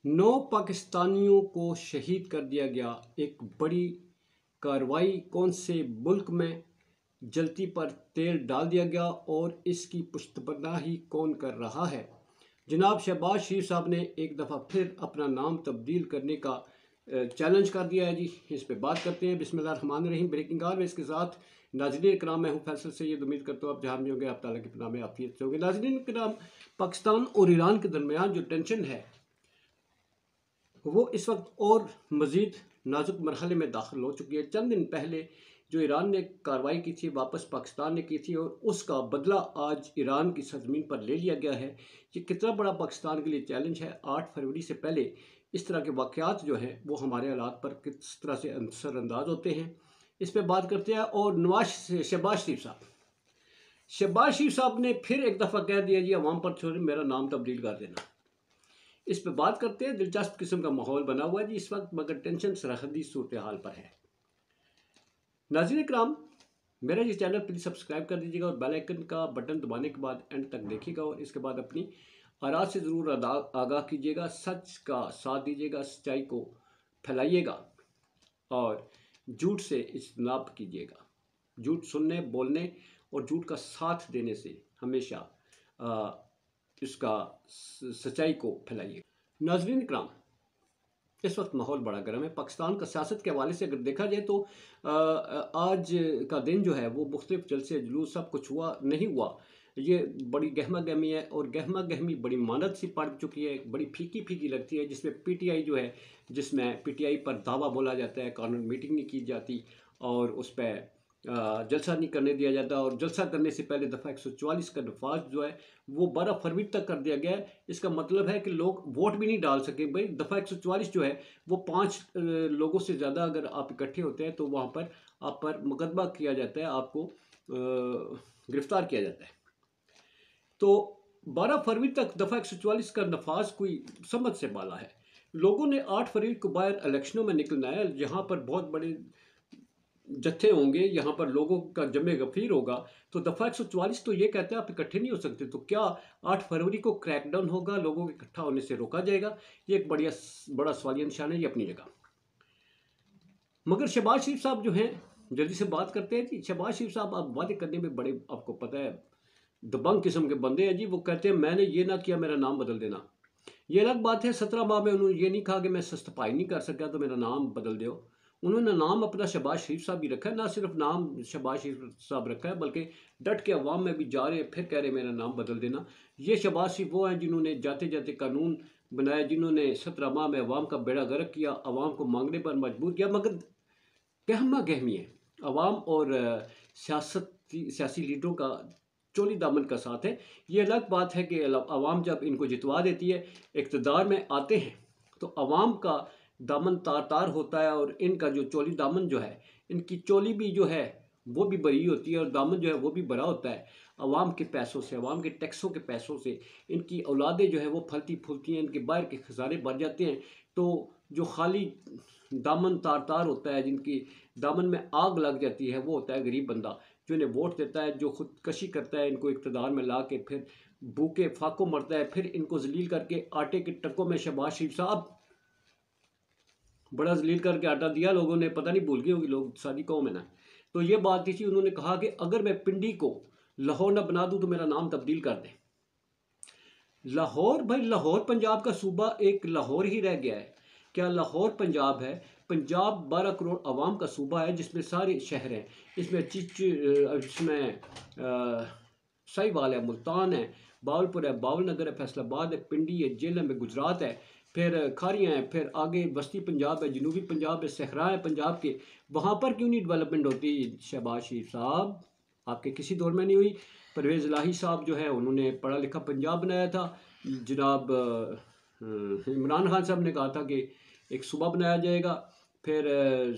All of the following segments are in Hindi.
9 पाकिस्तानियों को शहीद कर दिया गया। एक बड़ी कार्रवाई कौन से मुल्क में जलती पर तेल डाल दिया गया और इसकी पुश्तपनाही कौन कर रहा है? जनाब शहबाज शरीफ साहब ने एक दफ़ा फिर अपना नाम तब्दील करने का चैलेंज कर दिया है जी। इस पर बात करते हैं। बिस्मिल्लाहिर्रहमानिर्रहीम। ब्रेकिंग कार में इसके साथ नाज़रीन कराम, मैं हूँ फैसल सैयद। उम्मीद करता हूँ आप जहाँ भी होंगे आप ताला की पनाह में आफियत से होंगे। नाज़रीन कराम, पाकिस्तान और ईरान के दरमियान जो टेंशन है वो इस वक्त और मज़ीद नाजुक मरहले में दाखिल हो चुकी है। चंद दिन पहले जो ईरान ने कार्रवाई की थी वापस पाकिस्तान ने की थी और उसका बदला आज ईरान की सरजमीन पर ले लिया गया है। ये कितना बड़ा पाकिस्तान के लिए चैलेंज है। 8 फरवरी से पहले इस तरह के वाक़यात जो हैं वो हमारे हालात पर किस तरह से असरअंदाज होते हैं, इस पर बात करते हैं। और शहबाज शरीफ साहब ने फिर एक दफ़ा कह दिया जी अवाम पर छोड़ मेरा नाम तब्दील कर देना। इस पर बात करते हैं। दिलचस्प किस्म का माहौल बना हुआ है जी इस वक्त, मगर टेंशन सरहदी सूरत हाल पर है। नाज़रीन इकराम, मेरा ये चैनल प्लीज़ सब्सक्राइब कर दीजिएगा और बेल आइकन का बटन दबाने के बाद एंड तक देखिएगा और इसके बाद अपनी आरा से ज़रूर आगाह कीजिएगा। सच का साथ दीजिएगा, सच्चाई को फैलाइएगा और झूठ से इज्तनाब कीजिएगा। झूठ सुनने, बोलने और झूठ का साथ देने से हमेशा इसका सच्चाई को फैलाइए। नाज़रीन इकराम, इस वक्त माहौल बड़ा गर्म है। पाकिस्तान का सियासत के हवाले से अगर देखा जाए तो आज का दिन जो है वो मुख्तलिफ जलसे जुलूस सब कुछ हुआ नहीं हुआ, ये बड़ी गहमा गहमी है और गहमा गहमी बड़ी मानद सी पड़ चुकी है, बड़ी फीकी फीकी लगती है। जिसमें पीटीआई जो है, जिसमें पीटीआई पर दावा बोला जाता है, कानून मीटिंग नहीं की जाती और उस पर जलसा नहीं करने दिया जाता और जलसा करने से पहले दफ़ा 144 का नफाज जो है वो 12 फरवरी तक कर दिया गया है। इसका मतलब है कि लोग वोट भी नहीं डाल सके। भाई दफ़ा 144 जो है वो 5 लोगों से ज़्यादा अगर आप इकट्ठे होते हैं तो वहाँ पर आप पर मुकदमा किया जाता है, आपको गिरफ्तार किया जाता है। तो 12 फरवरी तक दफ़ा 144 का नफाज कोई समझ से बाला है। लोगों ने 8 फरवरी को बाहर इलेक्शनों में निकलना है, जहाँ पर बहुत बड़े जत्थे होंगे, यहाँ पर लोगों का जमे गफीर होगा। तो दफ़ा 144 तो ये कहते हैं आप इकट्ठे नहीं हो सकते। तो क्या 8 फरवरी को क्रैकडाउन होगा, लोगों के इकट्ठा होने से रोका जाएगा? ये एक बड़ा सवालिया निशान है, ये अपनी जगह। मगर शहबाज शरीफ साहब जो हैं, जल्दी से बात करते हैं जी। शहबाज शरीफ साहब आप वादे करने में बड़े, आपको पता है, दबंग किस्म के बंदे हैं जी। वो कहते हैं मैंने ये ना किया, मेरा नाम बदल देना। ये अलग बात है, 17 माह में उन्होंने ये नहीं कहा कि मैं सस्तपाई नहीं कर सका तो मेरा नाम बदल दो। उन्होंने नाम अपना शहबाज शरीफ साहब भी रखा है, ना सिर्फ नाम शहबाज शरीफ साहब रखा है बल्कि डट के अवाम में भी जा रहे हैं, फिर कह रहे हैं मेरा नाम बदल देना। ये शहबाज शरीफ वो हैं जिन्होंने जाते जाते कानून बनाया, जिन्होंने 17 माह में अवाम का बेड़ा गर्क किया, अवाम को मांगने पर मजबूर किया। मगर गहमा गहमी है अवाम और सियासी लीडरों का चोली दामन का साथ है। ये अलग बात है कि अवाम जब इनको जितवा देती है, इक़्तिदार में आते हैं, तो अवाम का दामन तार तार होता है और इनका जो चोली दामन जो है, इनकी चोली भी जो है वो भी बरी होती है और दामन जो है वो भी बड़ा होता है। अवाम के पैसों से, अवाम के टैक्सों के पैसों से इनकी औलादें जो है वो फलती फूलती हैं, इनके बाहर के खजाने भर जाते हैं। तो जो खाली दामन तार तार होता है, जिनकी दामन में आग लग जाती है, वो होता है गरीब बंदा जो इन्हें वोट देता है, जो खुदकशी करता है, इनको इक़्तिदार में ला के फिर भूखे फाकों मरता है, फिर इनको जलील करके आटे के टक्कों में शहबाज शरीफ साहब बड़ा जलील करके आटा दिया लोगों ने, पता नहीं भूल गए होंगे लोग, सारी कौम है ना। तो ये बात थी, उन्होंने कहा कि अगर मैं पिंडी को लाहौर ना बना दूं तो मेरा नाम तब्दील कर दें। लाहौर, भाई लाहौर पंजाब का सूबा एक लाहौर ही रह गया है क्या? लाहौर पंजाब है। पंजाब 12 करोड़ आवाम का सूबा है जिसमें सारे शहर हैं। इसमें साहिवाल है, मुल्तान है, बावलपुर है, बावलनगर है, फैसलाबाद है, पिंडी है, जेलम है, गुजरात है, फिर खारियाँ हैं, फिर आगे बस्ती पंजाब है, जनूबी पंजाब है, सहरा है पंजाब के। वहाँ पर क्यों नहीं डेवलपमेंट होती? शहबाज शरीफ साहब आपके किसी दौर में नहीं हुई। परवेज़ इलाही साहब जो है उन्होंने पढ़ा लिखा पंजाब बनाया था। जनाब इमरान खान साहब ने कहा था कि एक सूबा बनाया जाएगा। फिर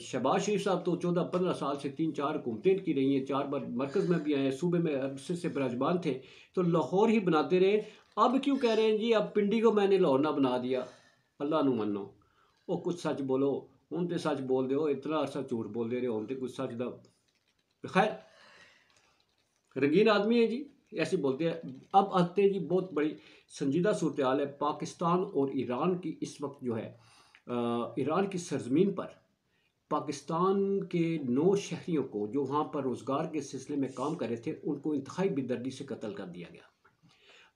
शहबाज शरीफ साहब तो 14-15 साल से 3-4 हुकूमतें की रही हैं, 4 बार मरकज़ में भी आए, सूबे में अरसे से बिराजमान थे, तो लाहौर ही बनाते रहे। अब क्यों कह रहे हैं जी अब पिंडी को मैंने लाहौर ना बना दिया? अल्लाह नू मनो, वो कुछ सच बोलो, हूँ तो सच बोल दो, इतना अरसा झूठ बोल दे रहे हो, तो कुछ सच का। खैर रंगीन आदमी है जी, ऐसे बोलते हैं। अब आते हैं जी, बहुत बड़ी संजीदा सूरत हाल है पाकिस्तान और ईरान की इस वक्त जो है। ईरान की सरजमीन पर पाकिस्तान के 9 शहरियों को जो वहाँ पर रोज़गार के सिलसिले में काम कर रहे थे, उनको इंतहाई बेदर्दी से कत्ल कर दिया गया।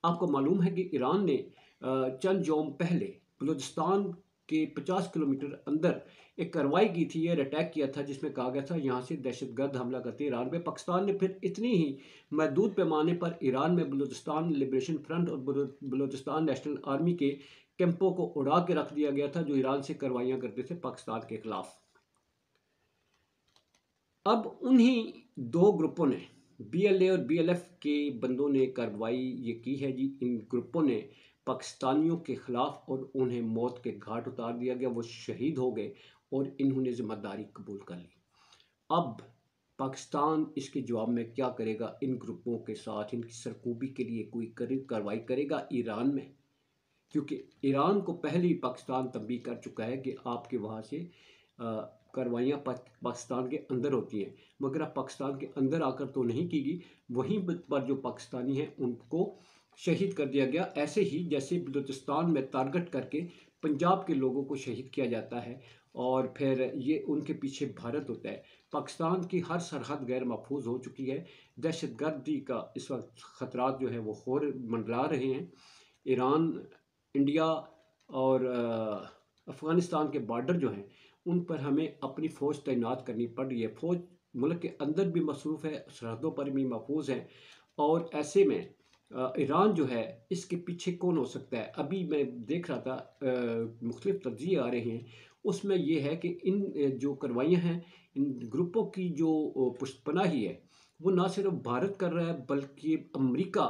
आपको मालूम है कि ईरान ने चंद यौम पहले बलूचिस्तान के 50 किलोमीटर अंदर एक कार्रवाई की थी, एयर अटैक किया था, जिसमें कहा गया था यहाँ से दहशतगर्द हमला करते ईरान पे। पाकिस्तान ने फिर इतनी ही महदूद पैमाने पर ईरान में बलूचिस्तान लिबरेशन फ्रंट और बलूचिस्तान नेशनल आर्मी के कैंपों को उड़ा के रख दिया गया था, जो ईरान से कार्रवाइयाँ करते थे पाकिस्तान के खिलाफ। अब उन्हीं 2 ग्रुपों ने, BLA और BLF के बंदों ने कार्रवाई ये की है जी। इन ग्रुपों ने पाकिस्तानियों के खिलाफ और उन्हें मौत के घाट उतार दिया गया, वो शहीद हो गए और इन्होंने जिम्मेदारी कबूल कर ली। अब पाकिस्तान इसके जवाब में क्या करेगा? इन ग्रुपों के साथ इनकी सरकूबी के लिए कोई कार्रवाई करेगा ईरान में? क्योंकि ईरान को पहले ही पाकिस्तान तंबीह कर चुका है कि आपके वहाँ से कार्रवाइयाँ पाकिस्तान के अंदर होती हैं, मगर अब पाकिस्तान के अंदर आकर तो नहीं की गई, वहीं पर जो पाकिस्तानी हैं उनको शहीद कर दिया गया। ऐसे ही जैसे बलूचिस्तान में टारगेट करके पंजाब के लोगों को शहीद किया जाता है और फिर ये उनके पीछे भारत होता है। पाकिस्तान की हर सरहद गैर महफूज हो चुकी है। दहशतगर्दी का इस वक्त ख़तरात जो है वो और मंडरा रहे हैं। ईरान, इंडिया और अफ़गानिस्तान के बॉर्डर जो हैं उन पर हमें अपनी फ़ौज तैनात करनी पड़ रही है। फ़ौज मुल्क के अंदर भी मसरूफ़ है, सरहदों पर भी महफूज है। और ऐसे में ईरान जो है इसके पीछे कौन हो सकता है? अभी मैं देख रहा था मुख्तलिफ तज्ज़िये आ रहे हैं, उसमें ये है कि इन जो कार्रवाइयाँ हैं, इन ग्रुपों की जो पुष्टपनाही है, वो ना सिर्फ भारत कर रहा है बल्कि अमेरिका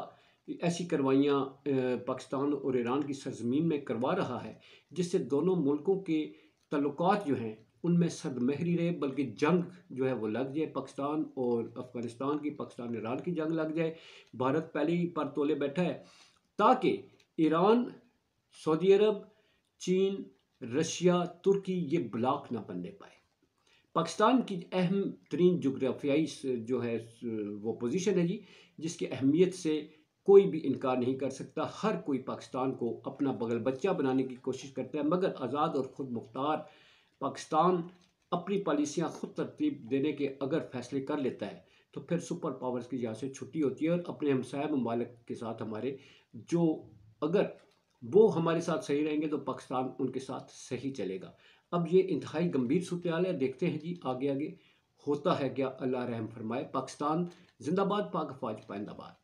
ऐसी कार्रवाइयाँ पाकिस्तान और ईरान की सरजमीन में करवा रहा है, जिससे दोनों मुल्कों के तल्लुकात जो हैं उनमें सदमहरी रहे, बल्कि जंग जो है वो लग जाए। पाकिस्तान और अफ़गानिस्तान की, पाकिस्तान ईरान की जंग लग जाए। भारत पहले ही पर तोले बैठा है ताकि ईरान, सऊदी अरब, चीन, रशिया, तुर्की ये ब्लॉक ना बनने पाए। पाकिस्तान की अहम तरीन जोग्राफियाई जो है वो पोजीशन है जी, जिसकी अहमियत से कोई भी इनकार नहीं कर सकता। हर कोई पाकिस्तान को अपना बगल बच्चा बनाने की कोशिश करता है, मगर आज़ाद और ख़ुद मुख्तार पाकिस्तान अपनी पॉलिसियाँ खुद तरतीब देने के अगर फैसले कर लेता है तो फिर सुपर पावर्स की यहाँ से छुट्टी होती है और अपने हमसाया ममालिक के साथ हमारे जो, अगर वो हमारे साथ सही रहेंगे तो पाकिस्तान उनके साथ सही चलेगा। अब ये इंतहाई गंभीर सूरत हाल है। देखते हैं जी आगे आगे होता है क्या, अल्लाह रहम फरमाए। पाकिस्तान जिंदाबाद, पाक फ़ौज पाइंदाबाद।